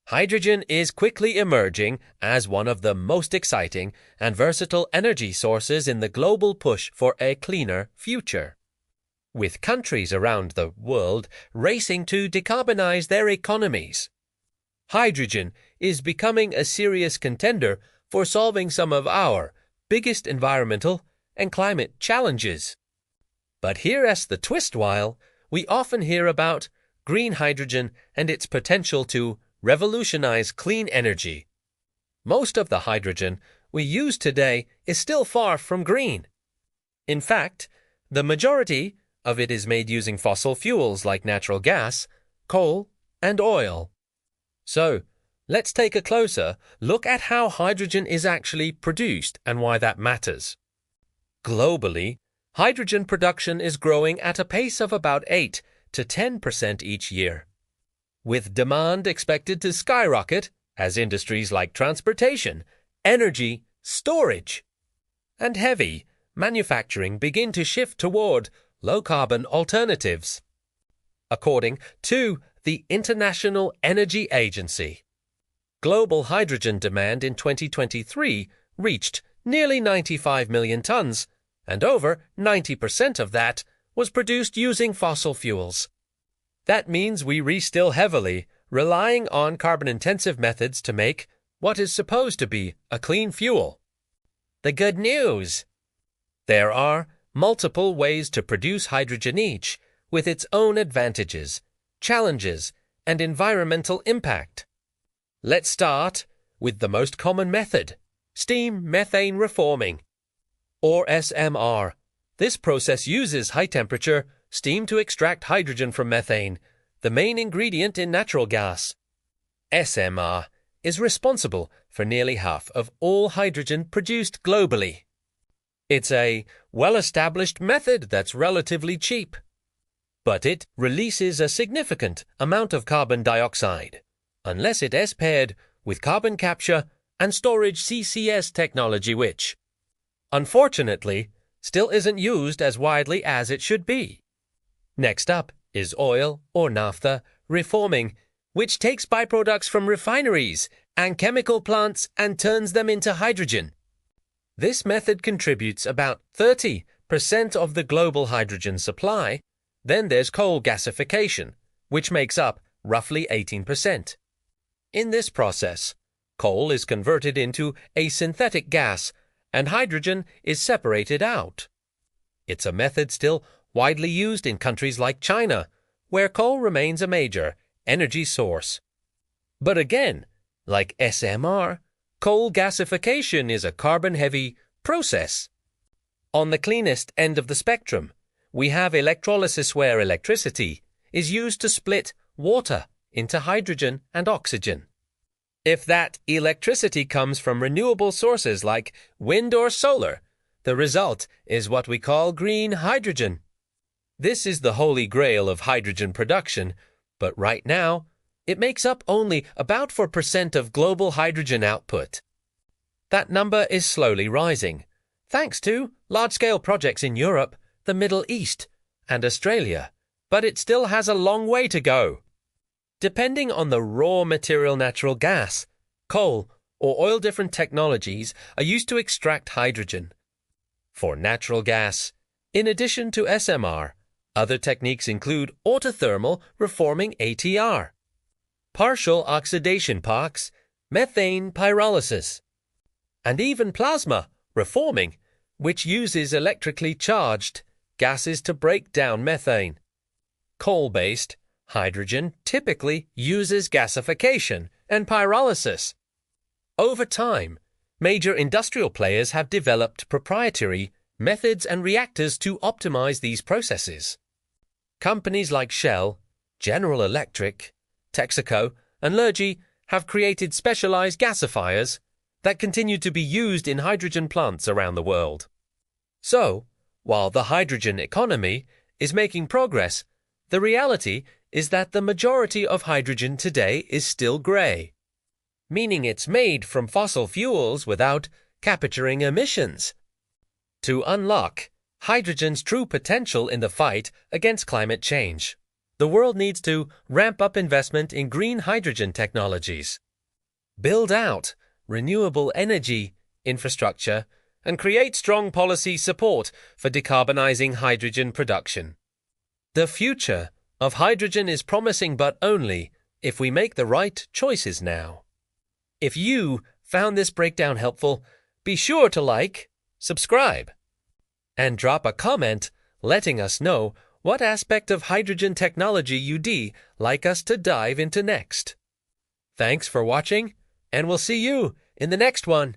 Hydrogen is quickly emerging as one of the most exciting and versatile energy sources in the global push for a cleaner future. With countries around the world racing to decarbonize their economies, hydrogen is becoming a serious contender for solving some of our biggest environmental and climate challenges. But here's the twist: while we often hear about green hydrogen and its potential to revolutionize clean energy, most of the hydrogen we use today is still far from green. In fact, the majority of it is made using fossil fuels like natural gas, coal, and oil. So, let's take a closer look at how hydrogen is actually produced and why that matters. Globally, hydrogen production is growing at a pace of about 8 to 10% each year, with demand expected to skyrocket as industries like transportation, energy, storage, and heavy manufacturing begin to shift toward low-carbon alternatives. According to the International Energy Agency, global hydrogen demand in 2023 reached nearly 95 million tons, and over 90% of that was produced using fossil fuels. That means we're still heavily relying on carbon-intensive methods to make what is supposed to be a clean fuel. The good news: there are multiple ways to produce hydrogen, each with its own advantages, challenges, and environmental impact. Let's start with the most common method: steam methane reforming, or SMR. This process uses high-temperature steam to extract hydrogen from methane, the main ingredient in natural gas. SMR is responsible for nearly half of all hydrogen produced globally. It's a well-established method that's relatively cheap, but it releases a significant amount of carbon dioxide unless it is paired with carbon capture and storage CCS technology, which, unfortunately, still isn't used as widely as it should be. Next up is oil or naphtha reforming, which takes byproducts from refineries and chemical plants and turns them into hydrogen. This method contributes about 30% of the global hydrogen supply. Then there's coal gasification, which makes up roughly 18%. In this process, coal is converted into a synthetic gas and hydrogen is separated out. It's a method still widely used in countries like China, where coal remains a major energy source. But again, like SMR, coal gasification is a carbon-heavy process. On the cleanest end of the spectrum, we have electrolysis, where electricity is used to split water into hydrogen and oxygen. If that electricity comes from renewable sources like wind or solar, the result is what we call green hydrogen. This is the holy grail of hydrogen production, but right now, it makes up only about 4% of global hydrogen output. That number is slowly rising, thanks to large-scale projects in Europe, the Middle East, and Australia, but it still has a long way to go. Depending on the raw material, natural gas, coal, or oil, different technologies are used to extract hydrogen. For natural gas, in addition to SMR, other techniques include autothermal reforming ATR, partial oxidation POX, methane pyrolysis, and even plasma reforming, which uses electrically charged gases to break down methane. Coal-based hydrogen typically uses gasification and pyrolysis. Over time, major industrial players have developed proprietary methods and reactors to optimize these processes. Companies like Shell, General Electric, Texaco, and Lurgy have created specialized gasifiers that continue to be used in hydrogen plants around the world. So, while the hydrogen economy is making progress, the reality is that the majority of hydrogen today is still gray, meaning it's made from fossil fuels without capturing emissions. To unlock hydrogen's true potential in the fight against climate change, The world needs to ramp up investment in green hydrogen technologies, build out renewable energy infrastructure, and create strong policy support for decarbonizing hydrogen production. The future of hydrogen is promising, but only if we make the right choices now. If you found this breakdown helpful, be sure to like, subscribe, and drop a comment letting us know what aspect of hydrogen technology you'd like us to dive into next. Thanks for watching, and we'll see you in the next one.